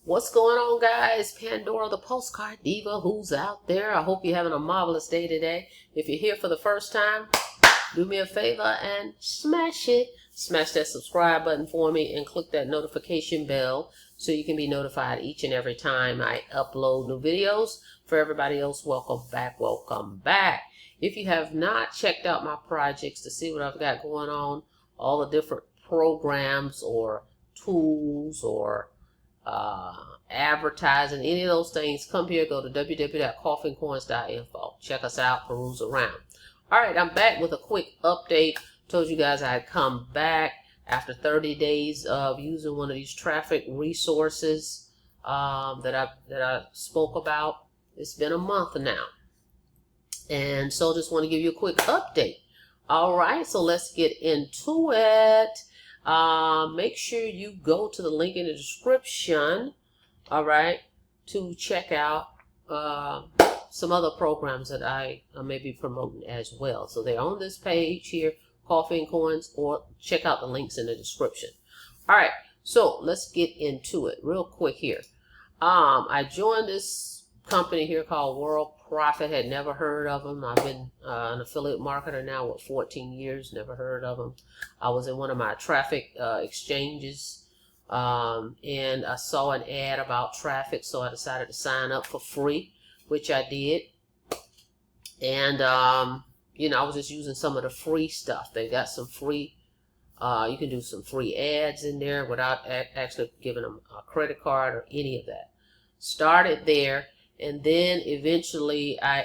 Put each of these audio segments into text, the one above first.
What's going on, guys? Pandora, the Postcard Diva, who's out there? I hope you're having a marvelous day today. If you're here for the first time, do me a favor and smash it. Smash that subscribe button for me and click that notification bell so you can be notified each and every time I upload new videos. For everybody else, welcome back, welcome back. If you have not checked out my projects to see what I've got going on, all the different programs or tools or advertising, any of those things, come here, go to www.coffeeandcoins.info. Check us out, peruse around. Alright, I'm back with a quick update. Told you guys I'd come back after 30 days of using one of these traffic resources that I spoke about. It's been a month now. And so just want to give you a quick update. Alright, so let's get into it. Make sure you go to the link in the description, all right, to check out some other programs that I may be promoting as well. So they're on this page here, Coffee and Coins, or check out the links in the description. All right, so let's get into it real quick here. I joined this company here called World Profit. Had never heard of them. I've been an affiliate marketer now, what, 14 years, never heard of them. I was in one of my traffic exchanges and I saw an ad about traffic, so I decided to sign up for free, which I did. And you know, I was just using some of the free stuff. They got some free, you can do some free ads in there without actually giving them a credit card or any of that. Started there. And then eventually I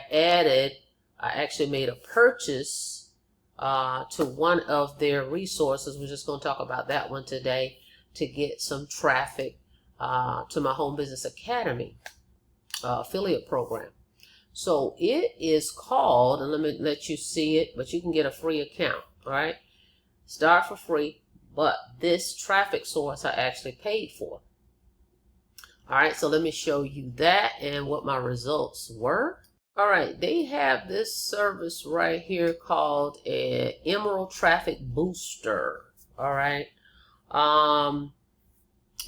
actually made a purchase to one of their resources. We're just going to talk about that one today to get some traffic to my Home Business Academy affiliate program. So it is called, and let me let you see it, but you can get a free account, all right? Start for free, but this traffic source I actually paid for. All right, so let me show you that and what my results were. All right, they have this service right here called an Emerald Traffic Booster. All right,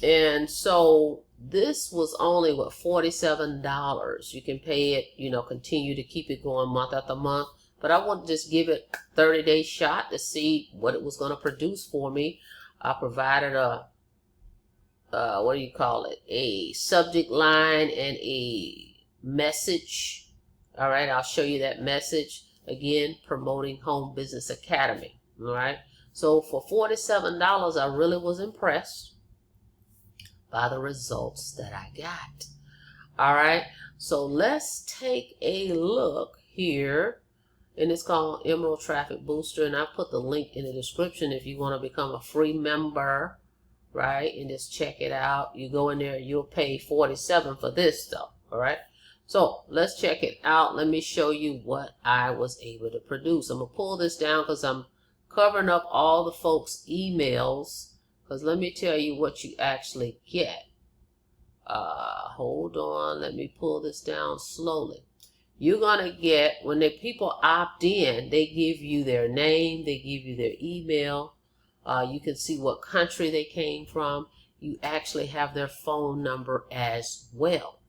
and so this was only what, $47. You can pay it, you know, continue to keep it going month after month. But I want to just give it a 30-day shot to see what it was going to produce for me. I provided a what do you call it? A subject line and a message. All right, I'll show you that message again, promoting Home Business Academy. All right, so for $47, I really was impressed by the results that I got. All right, so let's take a look here. And it's called Emerald Traffic Booster, and I put the link in the description if you want to become a free member. Right, and just check it out. You go in there, you'll pay $47 for this stuff. All right, so let's check it out. Let me show you what I was able to produce. I'm gonna pull this down because I'm covering up all the folks' emails, because let me tell you what you actually get. Hold on, let me pull this down slowly. You're gonna get, when the people opt in, they give you their name, they give you their email. You can see what country they came from. You actually have their phone number as well,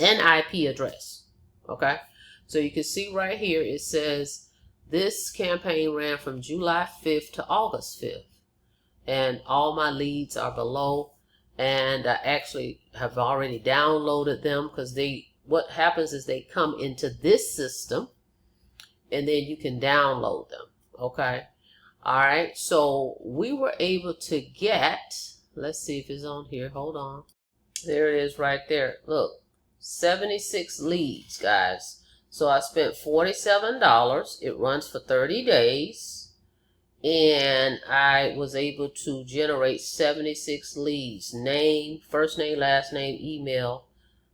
and IP address. Okay, so you can see right here it says this campaign ran from July 5th to August 5th, and all my leads are below. And I actually have already downloaded them, because what happens is they come into this system and then you can download them. Okay. All right, so we were able to get, let's see if it's on here. Hold on. There it is right there. Look, 76 leads, guys. So I spent $47. It runs for 30 days. And I was able to generate 76 leads. Name, first name, last name, email,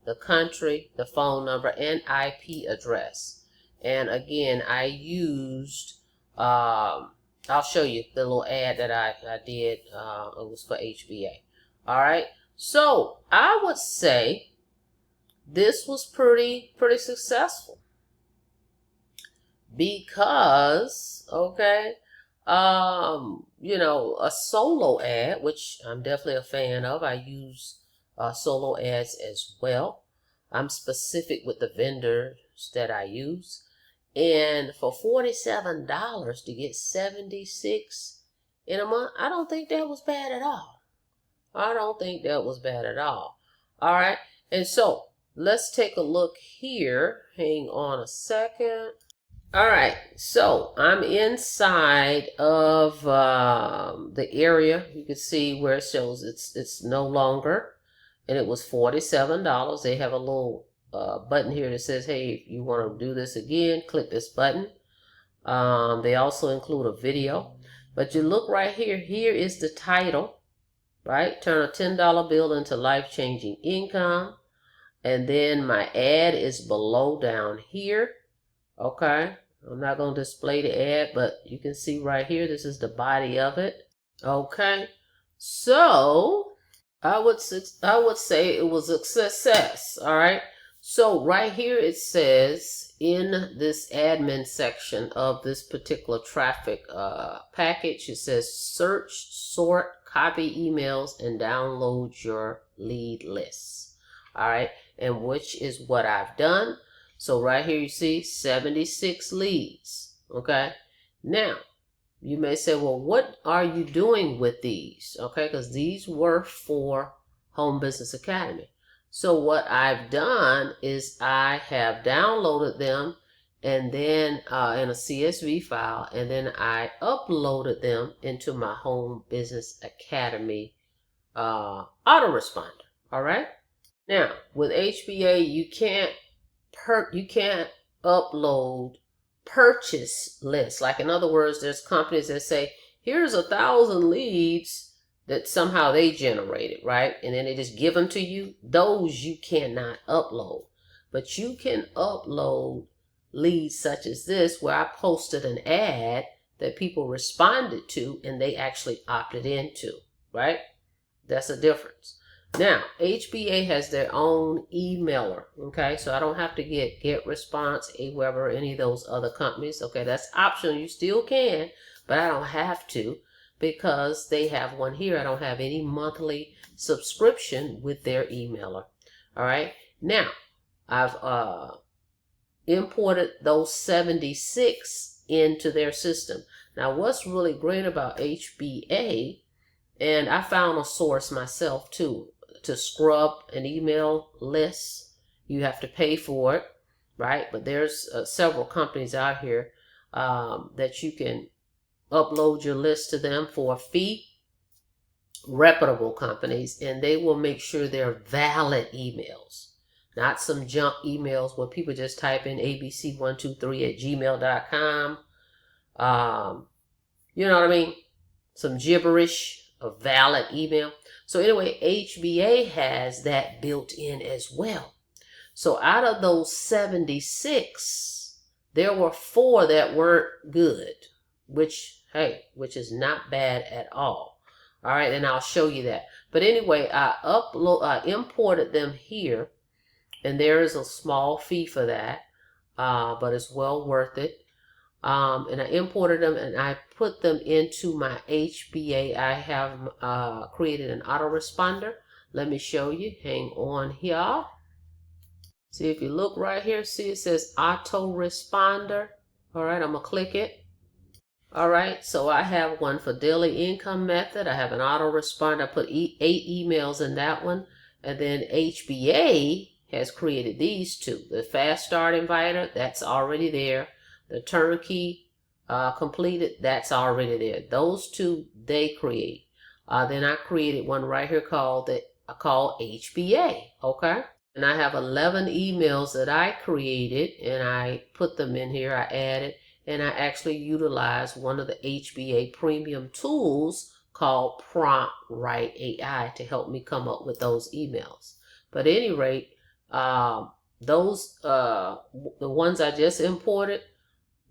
the country, the phone number, and IP address. And again, I used... I'll show you the little ad that I did. It was for HBA. All right. So I would say this was pretty successful, because, okay, you know, a solo ad, which I'm definitely a fan of. I use solo ads as well. I'm specific with the vendors that I use. And for $47 to get 76 in a month, I don't think that was bad at all. I don't think that was bad at all. All right. And so let's take a look here. Hang on a second. All right. So I'm inside of the area. You can see where it shows it's no longer. And it was $47. They have a little button here that says, hey, if you want to do this again, click this button. They also include a video. But you look right here. Here is the title, right? Turn a $10 bill into life-changing income. And then my ad is below down here. Okay. I'm not going to display the ad, but you can see right here. This is the body of it. Okay. So I would say it was a success. All right. So right here it says in this admin section of this particular traffic package, it says search, sort, copy emails, and download your lead lists. All right. And which is what I've done. So right here you see 76 leads. Okay. Now, you may say, well, what are you doing with these? Okay, because these were for Home Business Academy. So what I've done is I have downloaded them and then in a CSV file, and then I uploaded them into my Home Business Academy autoresponder. All right. Now with HBA, you can't upload purchase lists. Like, in other words, there's companies that say, here's 1,000 leads that somehow they generated, right? And then they just give them to you. Those you cannot upload. But you can upload leads such as this, where I posted an ad that people responded to and they actually opted into, right? That's a difference. Now, HBA has their own emailer, okay? So I don't have to get response, Aweber, any of those other companies, okay? That's optional. You still can, but I don't have to because they have one here. I don't have any monthly subscription with their emailer, all right? Now, I've imported those 76 into their system. Now, what's really great about HBA, and I found a source myself too, to scrub an email list, you have to pay for it, right? But there's several companies out here that you can upload your list to them for a fee, reputable companies, and they will make sure they're valid emails, not some junk emails where people just type in abc123@gmail.com. You know what I mean? Some gibberish. A valid email. So anyway, HBA has that built in as well. So out of those 76, there were 4 that weren't good, which is not bad at all. All right, and I'll show you that. But anyway, I imported them here, and there is a small fee for that, but it's well worth it. And I imported them and I put them into my HBA. I have created an autoresponder. Let me show you. Hang on here. See, if you look right here, see it says autoresponder. All right, I'm going to click it. All right, so I have one for daily income method. I have an autoresponder. I put 8 emails in that one. And then HBA has created these 2. The Fast Start Inviter, that's already there. The Turnkey completed, that's already there. Those 2 they create. Then I created one right here called HBA. Okay, and I have 11 emails that I created, and I put them in here. I added, and I actually utilized one of the HBA premium tools called Prompt Write AI to help me come up with those emails. But at any rate, those the ones I just imported,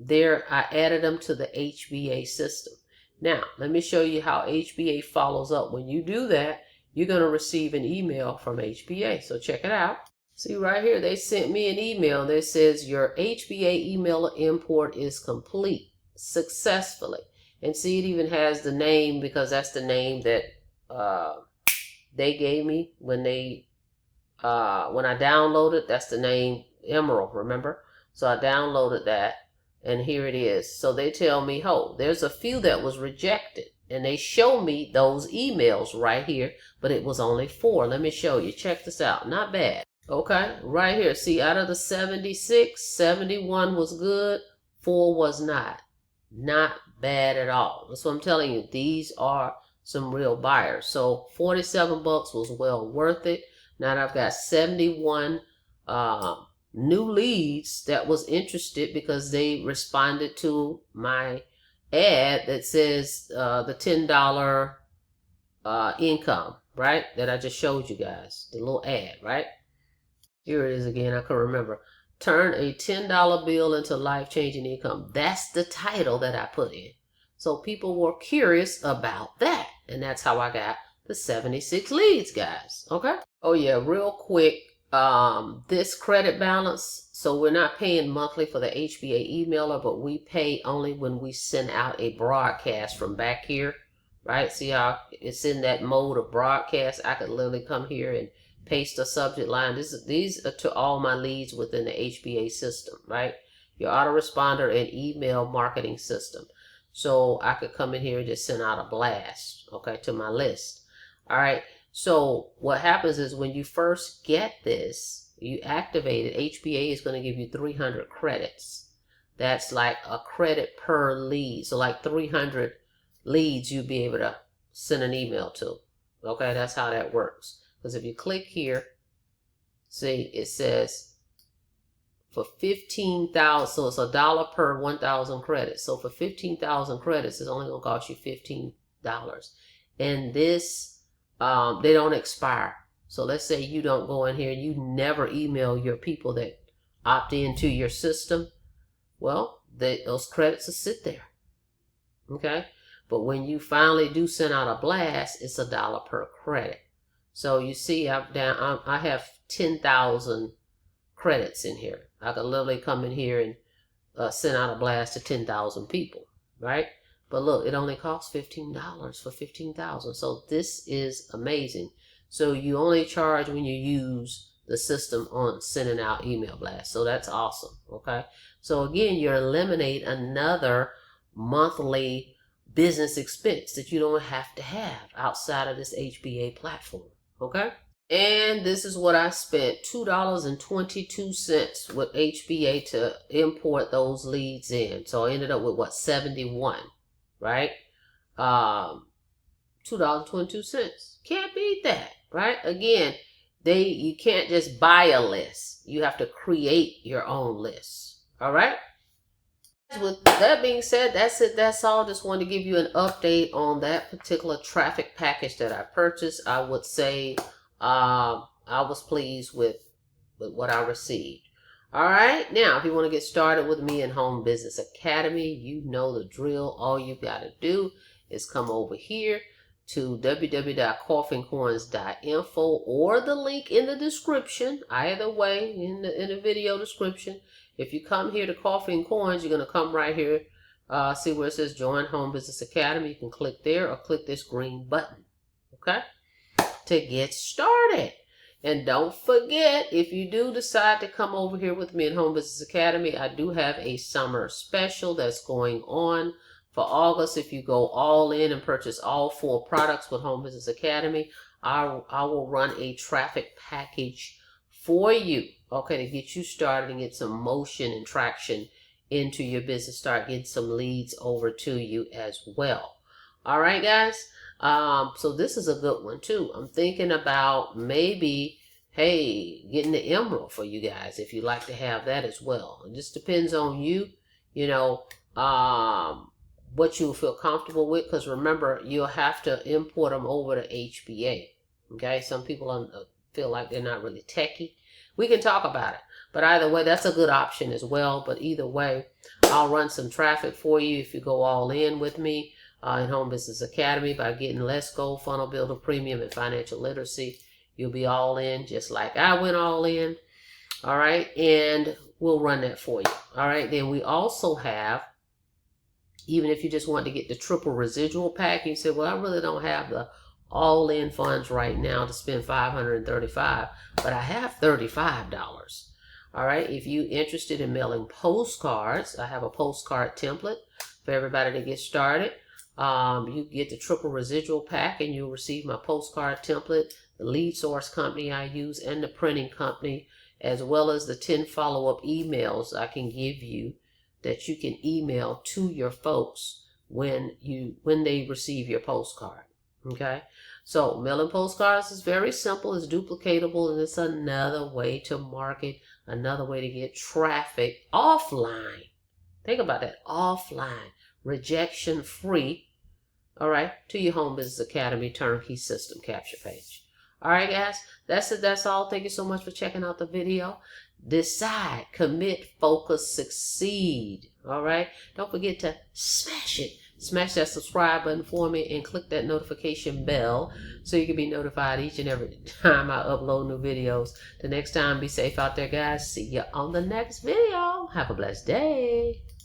there I added them to the HBA system. Now, let me show you how HBA follows up. When you do that, you're going to receive an email from HBA. So check it out. See right here, they sent me an email that says your HBA emailer import is complete successfully. And see, it even has the name because that's the name that they gave me when I downloaded. That's the name Emerald, remember? So I downloaded that, and here it is. So they tell me, oh, there's a few that was rejected, and they show me those emails right here, but it was only 4. Let me show you. Check this out. Not bad. Okay, right here. See, out of the 76, 71 was good, 4 was not. Not bad at all. That's what I'm telling you. These are some real buyers. So $47 was well worth it. Now I've got 71 new leads that was interested because they responded to my ad that says the $10 income, right? That I just showed you guys. The little ad, right? Here it is again. I can remember. Turn a $10 bill into life-changing income. That's the title that I put in. So people were curious about that. And that's how I got the 76 leads, guys. Okay? Oh, yeah. Real quick. This credit balance. So we're not paying monthly for the HBA emailer, but we pay only when we send out a broadcast from back here. Right? See how it's in that mode of broadcast? I could literally come here and paste a subject line. These are to all my leads within the HBA system, right? Your autoresponder and email marketing system. So I could come in here and just send out a blast, okay, to my list. All right. So what happens is when you first get this, you activate it, HBA is going to give you 300 credits. That's like a credit per lead. So like 300 leads you'll be able to send an email to. Okay, that's how that works. Because if you click here, see, it says for 15,000, so it's $1 per 1,000 credits. So for 15,000 credits, it's only going to cost you $15. And this, they don't expire. So let's say you don't go in here and you never email your people that opt into your system. Well, those credits will sit there. Okay? But when you finally do send out a blast, it's $1 per credit. So you see, I have 10,000 credits in here. I could literally come in here and send out a blast to 10,000 people, right? But look, it only costs $15 for 15,000. So this is amazing. So you only charge when you use the system on sending out email blasts. So that's awesome, okay? So again, you eliminate another monthly business expense that you don't have to have outside of this HBA platform. Okay. And this is what I spent, $2.22 with HBA to import those leads in. So I ended up with what, 71, right? $2.22. Can't beat that, right? Again, you can't just buy a list. You have to create your own list. All right. With that being said, that's it. That's all. Just wanted to give you an update on that particular traffic package that I purchased. I would say I was pleased with what I received. All right. Now, if you want to get started with me in Home Business Academy, you know the drill. All you got to do is come over here to www.coffeeandcoins.info or the link in the description. Either way, in the video description. If you come here to Coffee and Coins, you're going to come right here. See where it says Join Home Business Academy. You can click there or click this green button. Okay? To get started. And don't forget, if you do decide to come over here with me in Home Business Academy, I do have a summer special that's going on for August. If you go all in and purchase all 4 products with Home Business Academy, I will run a traffic package for you. Okay, to get you started and get some motion and traction into your business. Start getting some leads over to you as well. All right, guys. So this is a good one too. I'm thinking about maybe, hey, getting the Emerald for you guys if you'd like to have that as well. It just depends on you, you know, what you feel comfortable with. Because remember, you'll have to import them over to HBA. Okay, some people feel like they're not really techie. We can talk about it. But either way, that's a good option as well. But either way, I'll run some traffic for you if you go all in with me in Home Business Academy by getting Let's Go, Funnel Builder Premium, and Financial Literacy. You'll be all in just like I went all in. All right. And we'll run that for you. All right. Then we also have, even if you just want to get the triple residual pack, you say, well, I really don't have the all in funds right now to spend $535, but I have $35. All right, if you're interested in mailing postcards, I have a postcard template for everybody to get started. You get the triple residual pack and you'll receive my postcard template, the lead source company I use, and the printing company, as well as the 10 follow-up emails I can give you that you can email to your folks when they receive your postcard. Okay, so mailing postcards is very simple, it's duplicatable, and it's another way to market, another way to get traffic offline. Think about that, offline, rejection free, all right, to your Home Business Academy Turnkey System capture page. All right, guys, that's it. That's all. Thank you so much for checking out the video. Decide, commit, focus, succeed. All right, don't forget to smash it. Smash that subscribe button for me and click that notification bell so you can be notified each and every time I upload new videos. The next time, be safe out there, guys. See you on the next video. Have a blessed day.